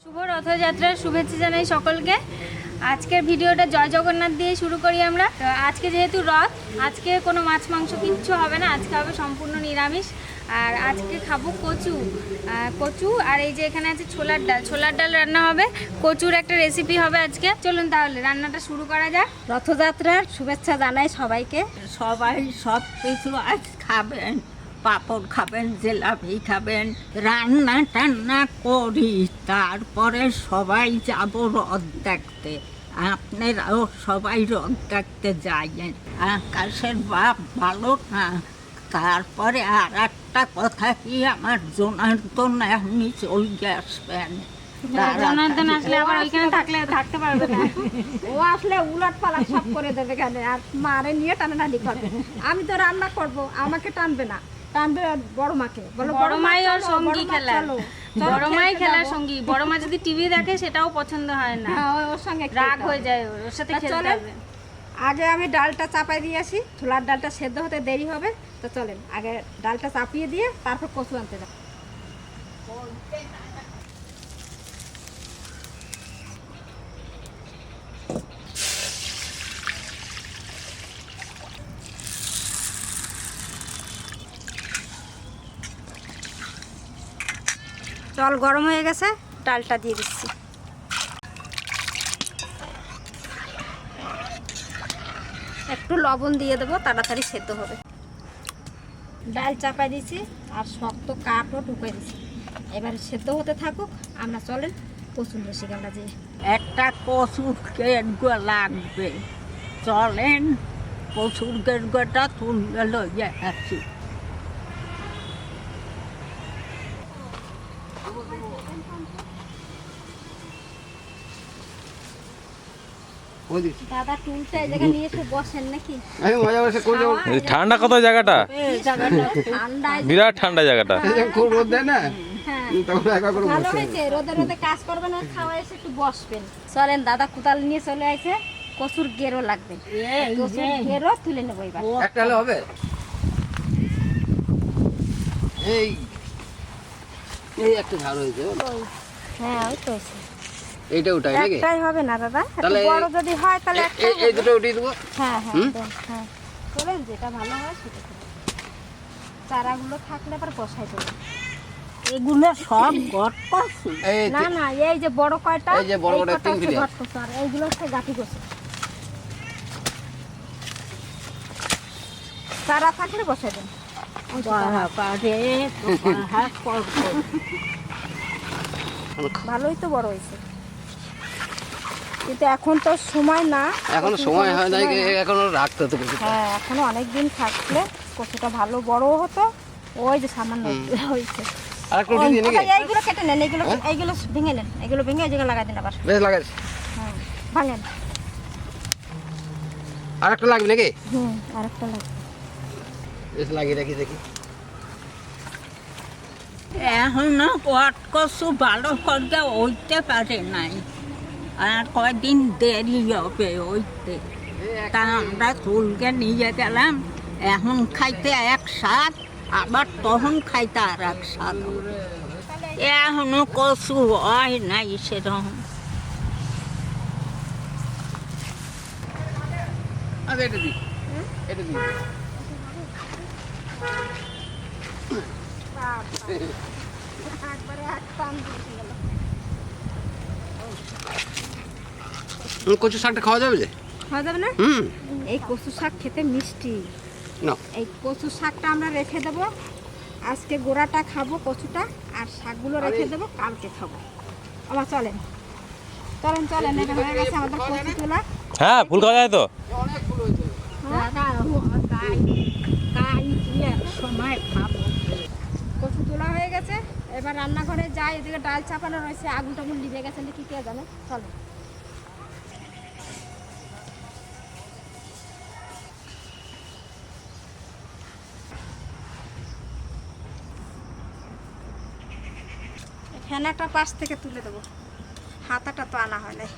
শুভ রথযাত্রার শুভেচ্ছা জানাই সকলকে। আজকের ভিডিওটা জয় জগন্নাথ দিয়ে শুরু করি আমরা। তো আজকে যেহেতু রথ, আজকে কোনো মাছ মাংস কিচ্ছু হবে না, আজকে হবে সম্পূর্ণ নিরামিষ। আর আজকে খাবো কচু আর এই যে এখানে আছে ছোলার ডাল রান্না হবে। কচুর একটা রেসিপি হবে আজকে। চলুন তাহলে রান্নাটা শুরু করা যাক। রথযাত্রার শুভেচ্ছা জানাই সবাইকে। সবাই সব কিছু আজ খাবেন, পাঁপড় খাবেন, জিলাপি খাবেন, রান্না টান্না করি, তারপরে সবাই যাব রথ দেখতে। আপনারাও সবাই রথ দেখতে যাইয়েন। আকাশের বাপ ভালো না। তারপরে আর একটা কথা কি, আমার জনার্দন এমনি চলে আসবেন। জনার্দন আসলে আবার ওইখানে থাকতে পারবে না। ও আসলে উলট পালট সব করে দেবে এখানে, আর মারে নিয়ে টানাটানি করবে। আমি তো রান্না করব, আমাকে টানবে না, টানবে বড় মাকে। বলো বড় মাই ওর সঙ্গী খেলা, বড় মাই খেলার সঙ্গী। বড় মা যদি টিভি দেখে সেটাও পছন্দ হয় না, ওর সঙ্গে রাগ হয়ে যায়, ওর সাথে খেলতে হবে। আগে আমি ডালটা চাপাই দিয়ে আসি, ছোলার ডালটা সেদ্ধ হতে দেরি হবে। তো চলেন আগে ডালটা চাপিয়ে দিয়ে তারপর কচু আনতে যাই। জল গরম হয়ে গেছে, ডালটা দিয়ে দিচ্ছি। একটু লবণ দিয়ে দেবো, তাড়াতাড়ি সেদ্ধ হবে। ডাল চাপাই দিয়েছি আর শক্ত কাঠও ঢুকাই দিচ্ছি। এবার সেদ্ধ হতে থাকুক, আমরা চলেন কচু নিয়ে এসে আমরা যে একটা কচুর গেরগো লাগবে, চলেন কচুর গেরগোটা তুলে লইয়া আসি। দাদা টুলটা এই জায়গায় নিয়ে এসে বসেন নাকি? ঠান্ডা কত জায়গাটা, বিরাট ঠান্ডা জায়গাটা। ভালো হয়েছে, রোদে রোদে কাজ করবেন আর খাওয়া এসে একটু বসবেন। চলেন, দাদা কোদাল নিয়ে চলে আসে, কচুর গেরো লাগবে। কচুর গেরো তুলে নেবো এবার। একটা হলে হবে। এই এই একটা ঝাড় হয়েছে। হ্যাঁ, ওই তো হয়েছে। এইটা উঠাই নাকি? একটাই হবে না দাদা, একটু তাহলে বড় যদি হয় তাহলে একটাই এই হবে। দুটো উঠিয়ে দেবো। হ্যাঁ হ্যাঁ হ্যাঁ, চলেন যেটা ভালো হয় সেটা করুন। চারাগুলো থাকলে আবার বসাই দেবো। এগুলো সব গট কচু? এই না না, এই যে বড় কয়টা, এই যে বড় বড় তিন ফিট আর এইগুলো হচ্ছে গাঁঠি কচু। চারা থাকলে বসাই দেন। ভালোই তো বড় হয়েছে, কিন্তু এখন তো সময় না। এখনো সময় হয় নাই, এখনো রাখতে হতো। হ্যাঁ, এখনো অনেক দিন থাকলে কচুটা ভালো বড় হতো। ওই যে সামান্য হয়েছে। আর একটু উঠিয়ে দিই নাকি? এইগুলো কেটে নেন, এইগুলো ভেঙে নেন, এগুলো ভেঙে এই জায়গায় লাগাই দেন আবার। বেশ লাগাই। হ্যাঁ, ভাঙেন। আর একটা লাগবে নাকি? আর একটা লাগবে। বেশ লাগিয়ে রাখি দেখি। এখনো গট কচু ভালো করে ওইতে পারে নাই, আর কয়দিন দেরি হবে ওইতে। তা আমরা চুলকে নিয়ে গেলাম, এখন খাইতে এক স্বাদ, আবার তখন খাইতে আর এক স্বাদ। এখনো কচু হয় নাই সেরকম। আচ্ছা, এটা দিই, এটা দিই। কচু শাকটা খাওয়া যাবে যে? খাওয়া যাবে না? এই কচু শাক খেতে মিষ্টি। না, এই কচু শাকটা আমরা রেখে দেবো, আজকে গোড়াটা খাবো কচুটা, আর শাকগুলো রেখে দেবো কালকে খাবো। আমার চলেন চলেন চলেন, এটা হয়ে গেছে আমাদের কচু তোলা। হ্যাঁ, ফুল খাওয়া যায় তো। অনেক ফুল হয়েছে। সময় খাবো। কচু তোলা হয়ে গেছে, এবার রান্নাঘরে যাই। এদিকে ডাল চাপানো রয়েছে, আগুন টাগুন লিভে গেছে নাকি কে জানে। চলো। ফেনাটা পাশ থেকে তুলে দেবো, হাতাটা তো আনা হয় নাই।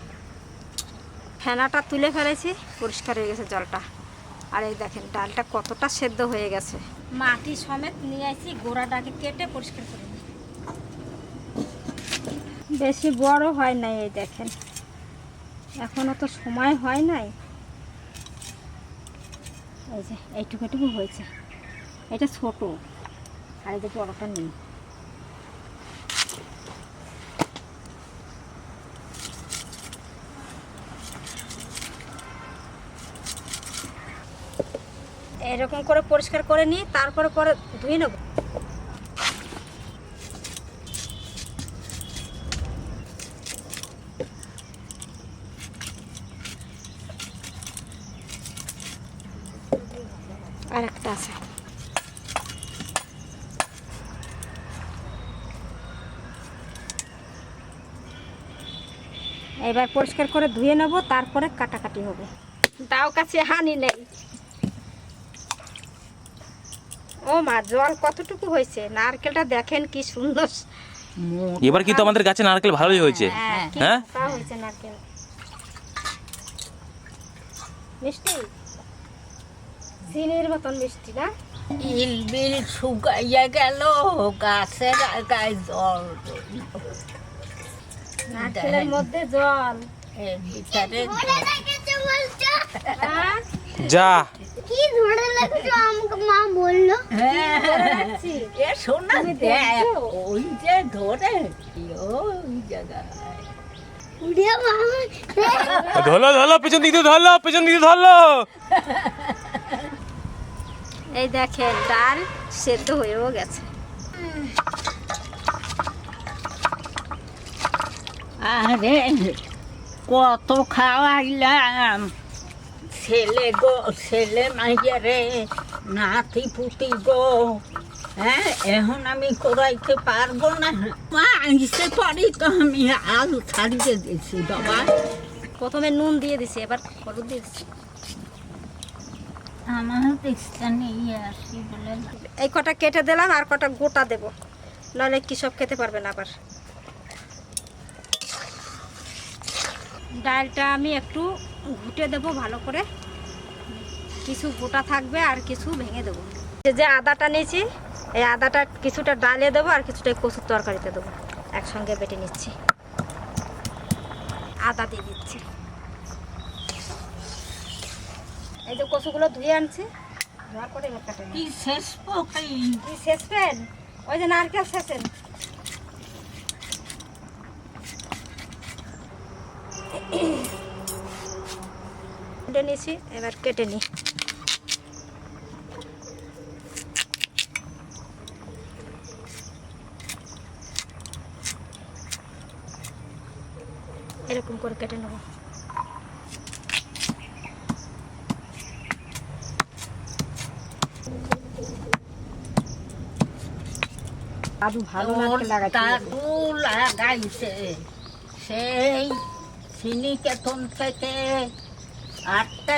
ফেনাটা তুলে ফেলেছি, পরিষ্কার হয়ে গেছে জলটা। আর এই দেখেন ডালটা কতটা সেদ্ধ হয়ে গেছে। মাটি সমেত নিয়ে আসি, গোড়াটাকে কেটে পরিষ্কার করে নিই। বেশি বড় হয় নাই, এই দেখেন এখনো তো সময় হয় নাই। এই যে এইটুকু হয়েছে, এটা ছোট, আর এই যে বড়টা নেই। এরকম করে পরিষ্কার করে নিই, তারপরে পরে ধুয়ে নেব। আর একটা আছে, এবার পরিষ্কার করে ধুয়ে নেব, তারপরে কাটাকাটি হবে। দাও কাছে হানি নেই। ও মা, জল কতটুকু হয়েছে, নারকেলটা দেখেন কি সুন্দর। এবার কিন্তু আমাদের গাছে নারকেল ভালোই হয়েছে। হ্যাঁ মোটা হয়েছে নারকেল। মিষ্টি, চিনির মতন মিষ্টি না? ইল বিল শুকাইয়া গেল, গাছের গায়ে জল নারকেলের মধ্যে জল। এর ভিতরে হ্যাঁ? যা কি ধরে লাগছো আমাকে মা বললো। রাখছি। এ শোনা তুমি দেখ, দেখছো? ওই যে ধরে ওই জায়গায় উড়ে মামা ধরলো ধরলো, পেছন দিকে ধরলো, পেছন দিকে ধরলো। এই দেখেন ডাল সেদ্ধ হয়েও গেছে। আরে কত খাওয়াইলাম, ছেলে গো ছেলে মাইয়া রে, নাতি পুতি গো, হ্যাঁ এখন আমি করাইতে পারবো না। মা আইসে পারি তো আমি আলু ছাড়িয়ে দিয়েছি বাবা। প্রথমে নুন দিয়ে দিছি, এবার হলুদ দিয়ে দিচ্ছি। আমার তেষ্টা নিয়ে আসি বলে এই কটা কেটে দিলাম, আর কটা গোটা দেব, নাহলে কি সব খেতে পারবে না। আবার ডালটা আমি একটু ঘুটে দেব ভালো করে, কিছু গোটা থাকবে আর কিছু ভেঙে দেবো। যে আদাটা নিয়েছি, এই আদাটা কিছুটা ডালে দেবো আর কিছুটা কচুর তরকারিতে দেবো, একসঙ্গে বেটে নিচ্ছি। আদা দিয়ে দিচ্ছি। এই যে কচুগুলো ধুয়ে আনছি, ধোয়ার পরে এবার কাটে নিই। কি শেষ পকি কি শেষবেন? ওই যে নারকেল শেষেন। কেটে নিয়েছি, এবার কেটে নিই। এরকম করে কেটে নেব। দাদু ভালো দাদু লাগাইছে সেই চিনি কেতন থেকে আটটা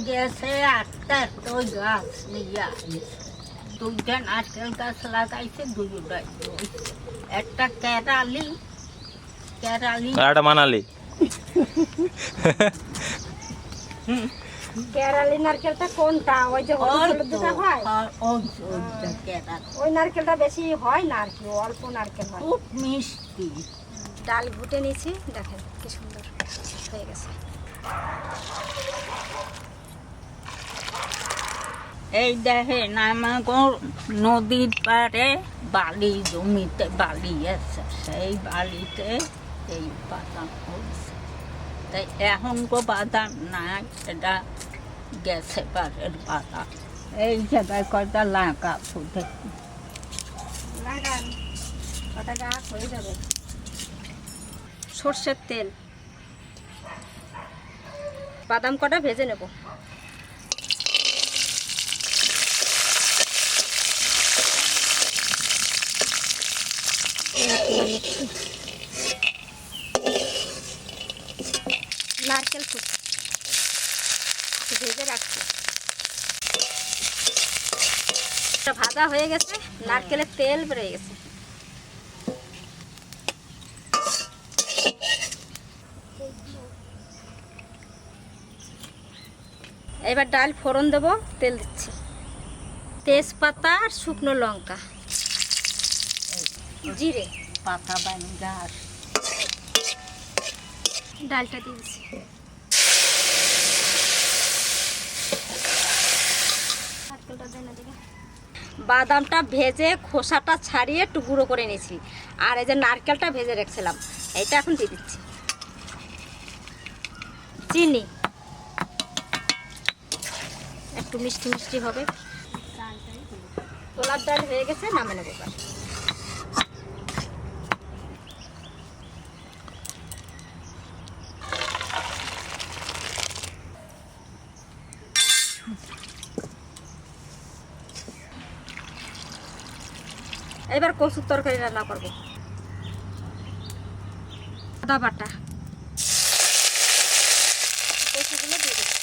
গেছে, আটটা ওই গাছ নিয়ে আইছে। দুইটা নারকেল গাছ লাগাইছে, দুইটাই একটা কেরালি কেরালি আর একটা মানালি। কেরালি নারকেলটা কোনটা? ওই যে হলুদ হলুদ দুটা হয়, ওইটা কেরালি ওই নারকেলটা বেশি হয় না আর কি, অল্প নারকেল হয়। খুব মিষ্টি। ডাল ঘুটে নিয়েছি, দেখেন কি সুন্দর হয়ে গেছে। এই দেখেন আমাগো নদীর পাড়ে বালি, জমিতে বালি আছে, সেই বালিতে এই বাদাম হয়েছে। তাই এখন গো বাদাম নাই, এটা গেছে পাড়ের বাদাম। এই জায়গায় কয়টা লাগা ফুটে লাগান, কটা গাছ হয়ে যাবে। সর্ষের তেল, বাদাম কটা ভেজে নেব। নারকেল কুচি ভেজে রাখছি। ভাজা হয়ে গেছে, নারকেলের তেল বেরিয়ে গেছে। এবার ডাল ফোড়ন দেব, তেল দিচ্ছি, তেজপাতা আর শুকনো লঙ্কা, জিরে, পাতা বান গাছ ডালটা দিয়ে দিচ্ছি। বাদামটা ভেজে খোসাটা ছাড়িয়ে একটু গুঁড়ো করে নিয়েছি, আর এই যে নারকেলটা ভেজে রেখেছিলাম এটা এখন দিয়ে দিচ্ছি। চিনি একটু মিষ্টি মিষ্টি হবে। ছোলার ডাল হয়ে গেছে, নামে নেবো এবার। এবার কচুর তরকারি রান্না করবো। আদা বাটা, কচুগুলো দিয়ে দেবো।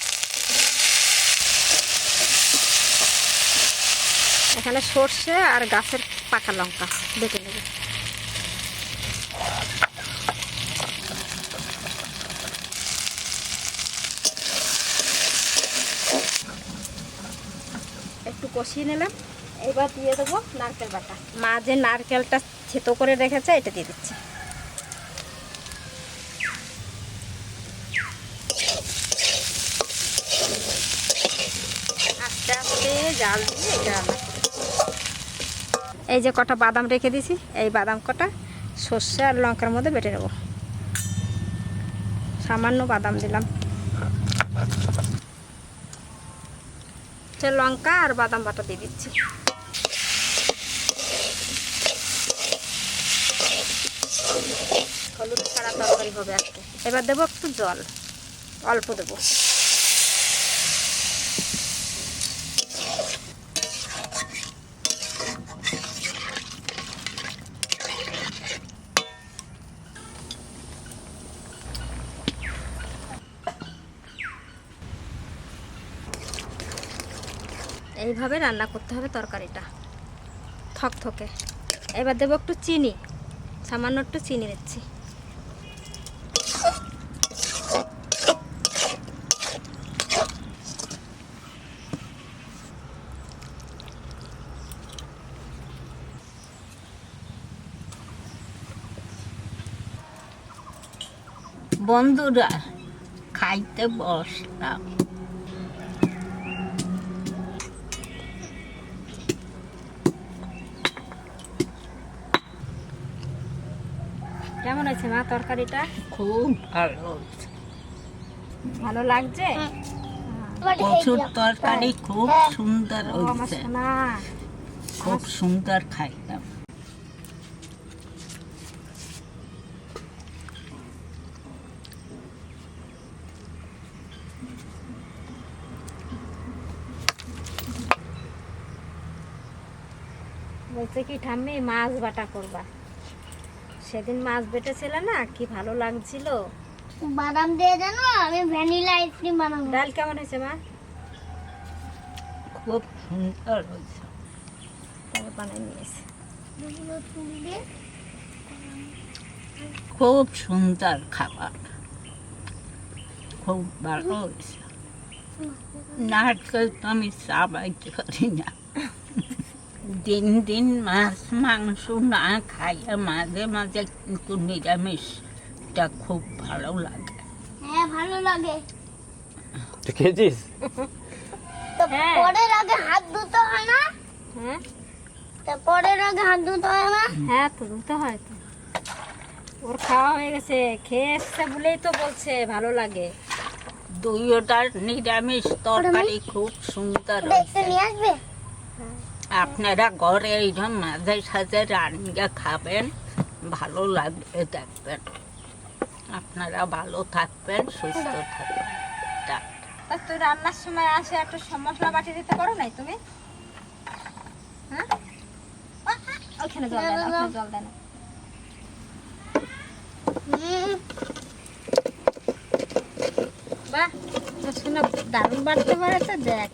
এখানে সর্ষে আর গাছের পাকা লঙ্কা বেটে নেব। একটু কষিয়ে নিলাম, এবার দিয়ে দেবো নারকেল বাটা। মা যে নারকেলটা থেতো করে রেখেছে এটা দিয়ে দিচ্ছি। আস্তে আস্তে জাল দিয়ে এটা রান্না করব। এই যে কটা বাদাম রেখে দিছি, এই বাদাম কটা সর্ষে আর লঙ্কার মধ্যে বেটে নেব। সামান্য বাদাম দিলাম, লঙ্কা আর বাদাম বাটা দিয়ে দিচ্ছি। হলুদ ছাড়া তরকারি হবে আজকে। এবার দেবো একটু জল, অল্প দেবো। এইভাবে রান্না করতে হবে তরকারিটা, থকথকে। এবার দেবো একটু চিনি, সামান্য একটু চিনি দিচ্ছি। বন্ধুরা খাইতে বসলাম। কেমন হয়েছে মা তরকারিটা? খুব ভালো হয়েছে। ভালো লাগছে? কচুর তরকারি খুব সুন্দর ও আমার হয়েছে, সোনা। খুব সুন্দর খাইলাম। বলছে কি ঠাম্মি মাছ বাটা করবা, সেদিন মাছ বেটেছিলে না, কি ভালো লাগছিল। বাদাম দিয়ে জানো আমি ভ্যানিলা আইসক্রিম বানাবো। ডাল কেমন হয়েছে মা? খুব সুন্দর হয়েছে। তবে বানাই নিয়েছে। খুব সুন্দর খাবার, খুব ভালো হয়েছে। নারকেল তো আমি চাবাইতে পারি না। দিন দিন মাছ মাংস না খাইয়া মাঝে মাঝে কিন্তু নিরামিষটা খুব ভালো লাগে। হ্যাঁ ভালো লাগে। তুই খেয়েছিস? তো হ্যাঁ। পরের আগে হাত ধুতে হয় না? হ্যাঁ তো পরের আগে হাত ধুতে হয় না? হ্যাঁ, তো দিতে হয় তো। ওর খাওয়া হয়ে গেছে, খেয়ে এসছে বলেই তো বলছে ভালো লাগে। দুইটার নিরামিষ তরকারি খুব সুন্দর দেখতে হয়েছে। নিয়ে আসবে? আপনারা ঘরে এইরকম মাঝে সাঝে রান্না খাবেন, ভালো লাগবে দেখবেন। আপনারা ভালো থাকবেন, সুস্থ থাকবেন। তা তুই রান্নার সময় আসে একটা মশলা বাটি দিতে পারো নাই তুমি? হ্যাঁ, ওখানে জল দেয় না, ওখানে জল দেয় না। বাহ, তোর শোনা দারুণ বাড়তে পারে তো, দেখ।